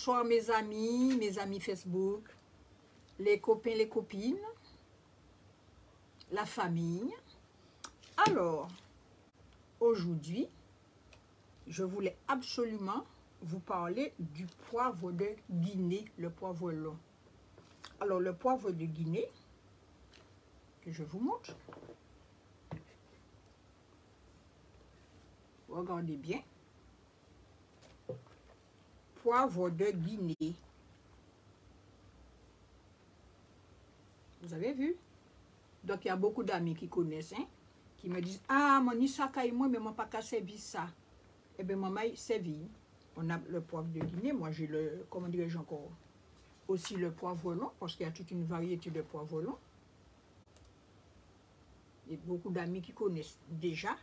Bonsoir mes amis Facebook, les copains, les copines, la famille. Alors, aujourd'hui, je voulais absolument vous parler du poivre de Guinée, le poivre long. Alors, le poivre de Guinée, que je vous montre. Regardez bien. Poivre de Guinée. Vous avez vu? Donc, il y a beaucoup d'amis qui connaissent, hein, qui me disent, ah, mon isaka et moi, mais moi, pas qu'à servir ça. Eh bien, maman, servi. On a le poivre de Guinée. Moi, j'ai le, comment dirais-je encore, aussi le poivre long, parce qu'il y a toute une variété de poivre long. Il y a beaucoup d'amis qui connaissent déjà,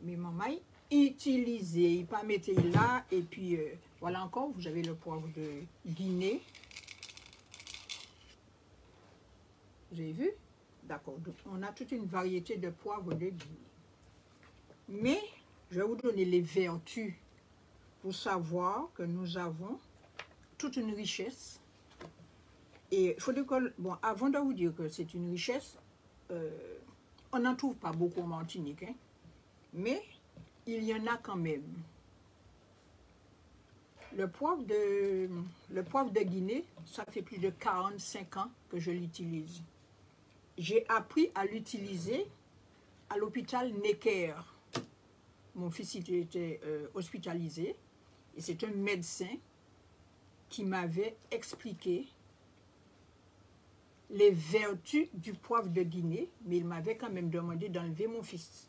mais maman, utilisez, pas mettez là, et puis, voilà encore, vous avez le poivre de Guinée. Vous avez vu? D'accord, donc on a toute une variété de poivre de Guinée. Mais, je vais vous donner les vertus pour savoir que nous avons toute une richesse. Et il faut dire que, bon, avant de vous dire que c'est une richesse, on n'en trouve pas beaucoup en Martinique, hein, mais il y en a quand même. Le poivre de Guinée, ça fait plus de 45 ans que je l'utilise. J'ai appris à l'utiliser à l'hôpital Necker. Mon fils était hospitalisé et c'est un médecin qui m'avait expliqué les vertus du poivre de Guinée, mais il m'avait quand même demandé d'enlever mon fils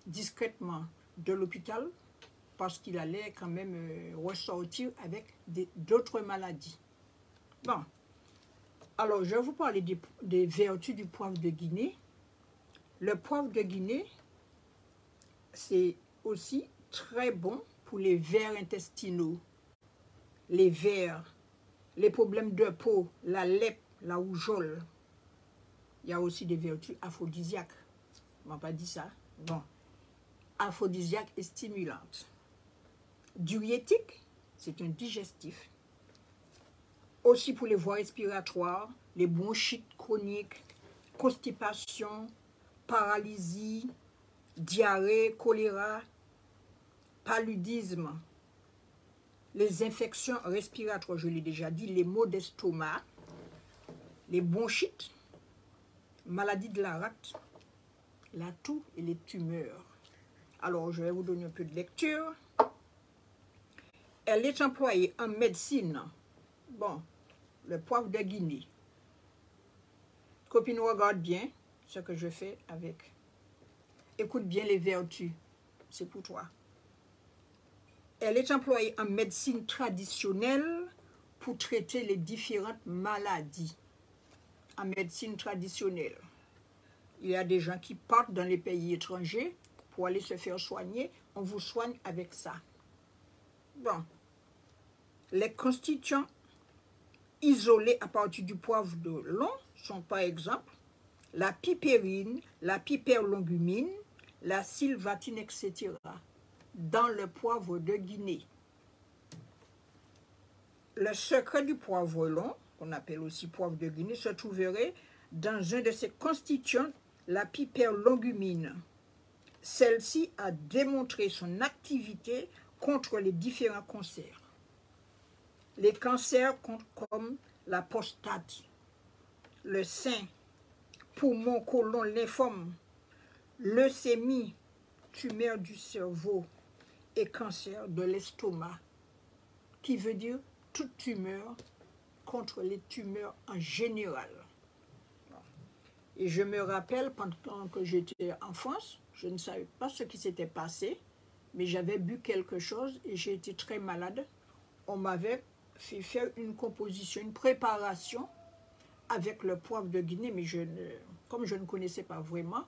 discrètement de l'hôpital parce qu'il allait quand même ressortir avec d'autres maladies. Bon, alors je vais vous parler des vertus du poivre de Guinée. Le poivre de Guinée, c'est aussi très bon pour les vers intestinaux, les vers, les problèmes de peau, la lèpre, la rougeole. Il y a aussi des vertus aphrodisiaques. On m'a pas dit ça. Bon, aphrodisiaque et stimulante. Diurétique, c'est un digestif. Aussi pour les voies respiratoires, les bronchites chroniques, constipation, paralysie, diarrhée, choléra, paludisme, les infections respiratoires, je l'ai déjà dit, les maux d'estomac, les bronchites, maladie de la rate, la toux et les tumeurs. Alors, je vais vous donner un peu de lecture. Elle est employée en médecine. Bon, le poivre de Guinée. Copine, regarde bien ce que je fais avec. Écoute bien les vertus. C'est pour toi. Elle est employée en médecine traditionnelle pour traiter les différentes maladies. En médecine traditionnelle. Il y a des gens qui partent dans les pays étrangers pour aller se faire soigner. On vous soigne avec ça. Bon. Les constituants isolés à partir du poivre de long sont par exemple la pipérine, la piperlongumine, la sylvatine, etc. dans le poivre de Guinée. Le secret du poivre long, qu'on appelle aussi poivre de Guinée, se trouverait dans un de ses constituants, la piperlongumine. Celle-ci a démontré son activité contre les différents cancers. Les cancers comme la prostate, le sein, poumon, côlon, lymphome, leucémie, tumeur du cerveau et cancer de l'estomac, qui veut dire toute tumeur contre les tumeurs en général. Et je me rappelle, pendant que j'étais en France, je ne savais pas ce qui s'était passé, mais j'avais bu quelque chose et j'ai été très malade. On m'avait fait faire une composition, une préparation avec le poivre de Guinée, mais comme je ne connaissais pas vraiment,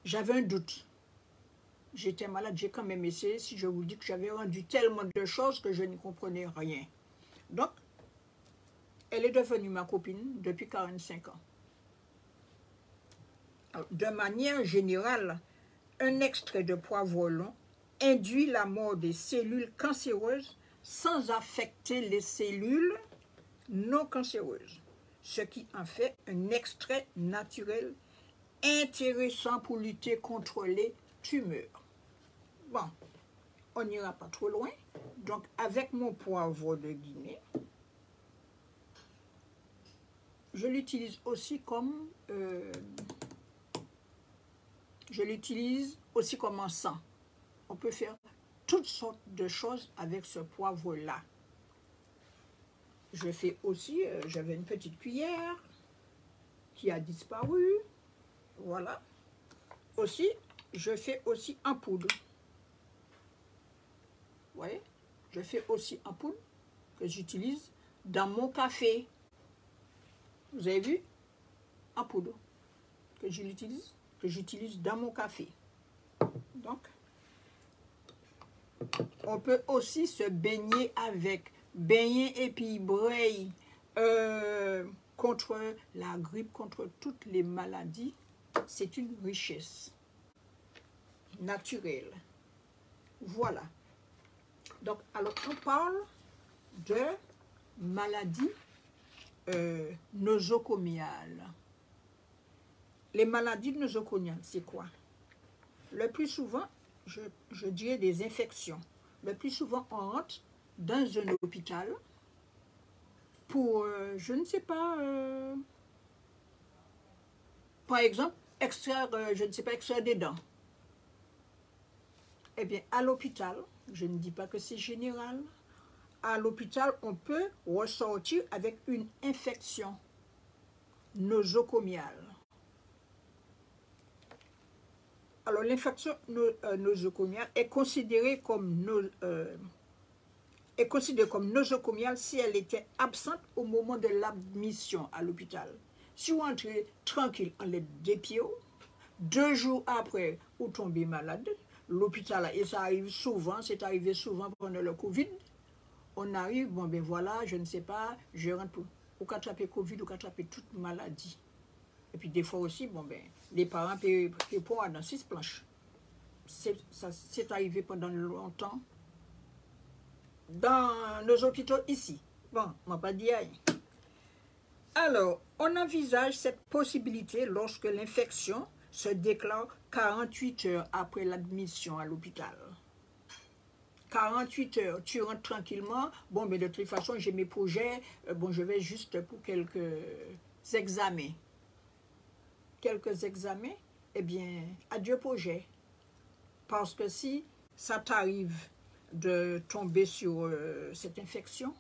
j'avais un doute. J'étais malade, j'ai quand même essayé, si je vous dis que j'avais rendu tellement de choses que je n'y comprenais rien. Donc, elle est devenue ma copine depuis 45 ans. De manière générale, un extrait de poivre long induit la mort des cellules cancéreuses sans affecter les cellules non cancéreuses, ce qui en fait un extrait naturel intéressant pour lutter contre les tumeurs. Bon, on n'ira pas trop loin. Donc, avec mon poivre de Guinée, je l'utilise aussi comme encens. On peut faire toutes sortes de choses avec ce poivre-là. Je fais aussi, j'avais une petite cuillère qui a disparu. Voilà. Aussi, je fais aussi en poudre. Vous voyez? Je fais aussi en poudre que j'utilise dans mon café. Vous avez vu? En poudre que j'utilise dans mon café. Donc, on peut aussi se baigner avec. Baigner et puis brailler contre la grippe, contre toutes les maladies. C'est une richesse naturelle. Voilà. Donc, alors, on parle de maladies nosocomiales. Les maladies nosocomiales, c'est quoi? Le plus souvent, je dirais des infections. Le plus souvent, on rentre dans un hôpital pour, je ne sais pas, par exemple, extraire, extraire des dents. Eh bien, à l'hôpital, je ne dis pas que c'est général, à l'hôpital, on peut ressortir avec une infection nosocomiale. Alors, l'infection nosocomiale est considérée comme nosocomiale si elle était absente au moment de l'admission à l'hôpital. Si vous entrez tranquille en l'aide des pieds, 2 jours après, vous tombez malade, l'hôpital, et ça arrive souvent, c'est arrivé souvent pendant le Covid, on arrive, bon ben voilà, je ne sais pas, je rentre pour attraper Covid ou attraper toute maladie. Et puis des fois aussi, bon ben, les parents répondent dans 6 planches. C'est arrivé pendant longtemps dans nos hôpitaux ici. Bon, on ne va pas dire rien. Alors, on envisage cette possibilité lorsque l'infection se déclare 48 heures après l'admission à l'hôpital. 48 heures, tu rentres tranquillement, bon, mais de toute façon, j'ai mes projets, bon, je vais juste pour quelques examens. Quelques examens, eh bien, adieu projet. Parce que si ça t'arrive de tomber sur cette infection,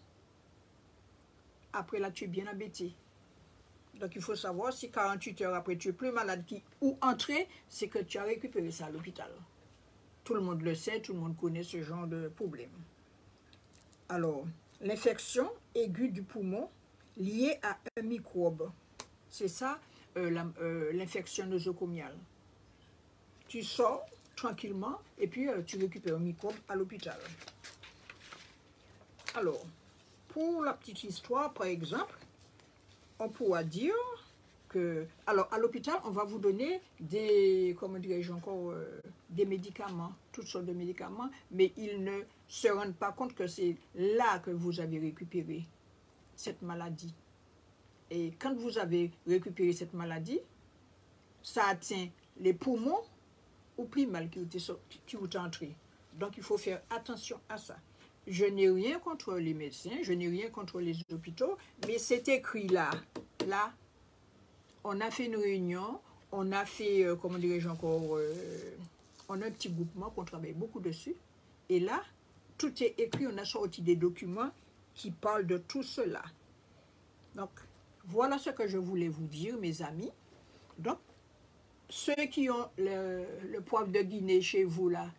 après là, tu es bien embêté. Donc, il faut savoir si 48 heures après, tu es plus malade ou entré, c'est que tu as récupéré ça à l'hôpital. Tout le monde le sait, tout le monde connaît ce genre de problème. Alors, l'infection aiguë du poumon liée à un microbe. C'est ça, l'infection nosocomiale. Tu sors tranquillement et puis tu récupères un microbe à l'hôpital. Alors, pour la petite histoire, par exemple, on pourra dire que, alors à l'hôpital, on va vous donner des, comment dirais-je encore, des médicaments, toutes sortes de médicaments, mais ils ne se rendent pas compte que c'est là que vous avez récupéré cette maladie. Et quand vous avez récupéré cette maladie, ça atteint les poumons ou plus mal qui vous est entré. Donc il faut faire attention à ça. Je n'ai rien contre les médecins, je n'ai rien contre les hôpitaux, mais c'est écrit là. Là, on a fait une réunion, on a fait, comment dirais-je encore, on a un petit groupement qu'on travaille beaucoup dessus. Et là, tout est écrit, on a sorti des documents qui parlent de tout cela. Donc, voilà ce que je voulais vous dire, mes amis. Donc, ceux qui ont le poivre de Guinée chez vous, là,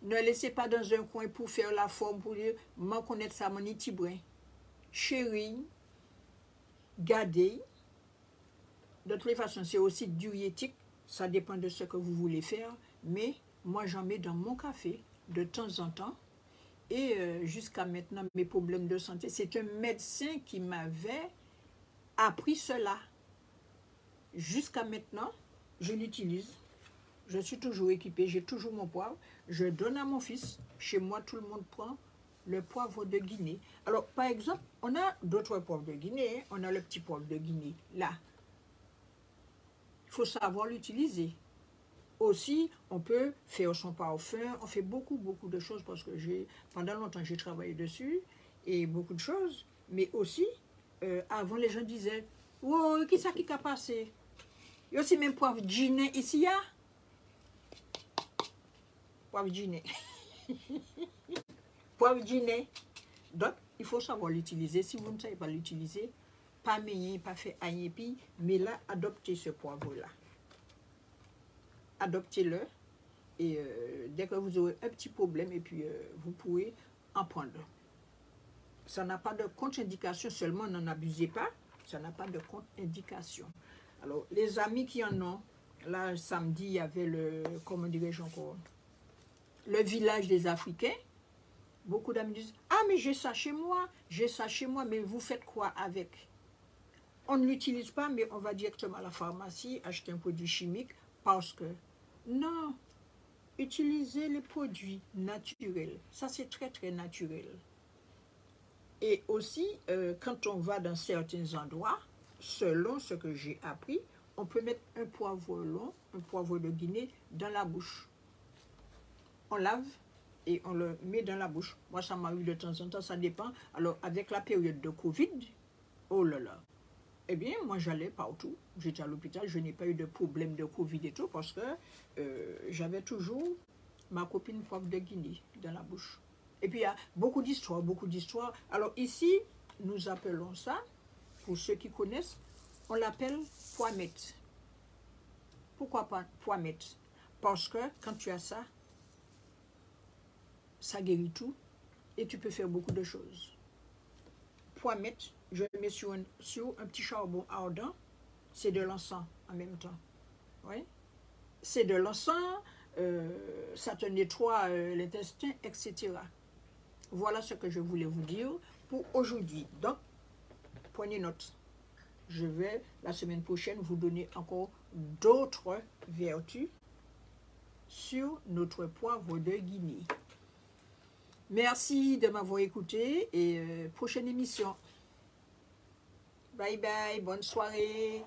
ne laissez pas dans un coin pour faire la forme, pour dire, m'en connaître ça, mon itibrin. Chérie, gardez. De toutes les façons, c'est aussi diurétique. Ça dépend de ce que vous voulez faire. Mais moi, j'en mets dans mon café de temps en temps. Et jusqu'à maintenant, mes problèmes de santé, c'est un médecin qui m'avait appris cela. Jusqu'à maintenant, je l'utilise. Je suis toujours équipée, j'ai toujours mon poivre. Je donne à mon fils. Chez moi, tout le monde prend le poivre de Guinée. Alors, par exemple, on a d'autres poivres de Guinée. On a le petit poivre de Guinée, là. Il faut savoir l'utiliser. Aussi, on peut faire son parfum. On fait beaucoup de choses parce que pendant longtemps, j'ai travaillé dessus et beaucoup de choses. Mais aussi, avant, les gens disaient, « Oh, qui ça qui a passé ?» Il y a aussi même poivre Guinée ici, là. Poivre Guinée. Poivre Guinée. Donc, il faut savoir l'utiliser. Si vous ne savez pas l'utiliser, pas meilleur, pas fait aïepi, mais là, adoptez ce poivre-là. Adoptez-le. Et dès que vous aurez un petit problème, et puis vous pouvez en prendre. Ça n'a pas de contre-indication, seulement n'en abusez pas. Ça n'a pas de contre-indication. Alors, les amis qui en ont, là, samedi, il y avait comment dirais-je encore, le village des Africains. Beaucoup d'amis disent, ah, mais j'ai ça chez moi, mais vous faites quoi avec? On ne l'utilise pas, mais on va directement à la pharmacie, acheter un produit chimique, parce que, non, utilisez les produits naturels. Ça, c'est très naturel. Et aussi, quand on va dans certains endroits, selon ce que j'ai appris, on peut mettre un poivre long, un poivre de Guinée, dans la bouche. On lave et on le met dans la bouche. Moi, ça m'arrive de temps en temps, ça dépend. Alors, avec la période de Covid, oh là là, eh bien, moi, j'allais partout. J'étais à l'hôpital, je n'ai pas eu de problème de Covid et tout, parce que j'avais toujours ma copine poivre de Guinée dans la bouche. Et puis, il y a beaucoup d'histoires. Alors, ici, nous appelons ça, pour ceux qui connaissent, on l'appelle poimette. Pourquoi pas poimette? Parce que quand tu as ça, ça guérit tout et tu peux faire beaucoup de choses. Poimette, je le mets sur un petit charbon ardent, c'est de l'encens en même temps. Oui? C'est de l'encens, ça te nettoie l'intestin, etc. Voilà ce que je voulais vous dire pour aujourd'hui. Donc, prenez note. Je vais, la semaine prochaine, vous donner encore d'autres vertus sur notre poivre de Guinée. Merci de m'avoir écouté et prochaine émission. Bye bye, bonne soirée.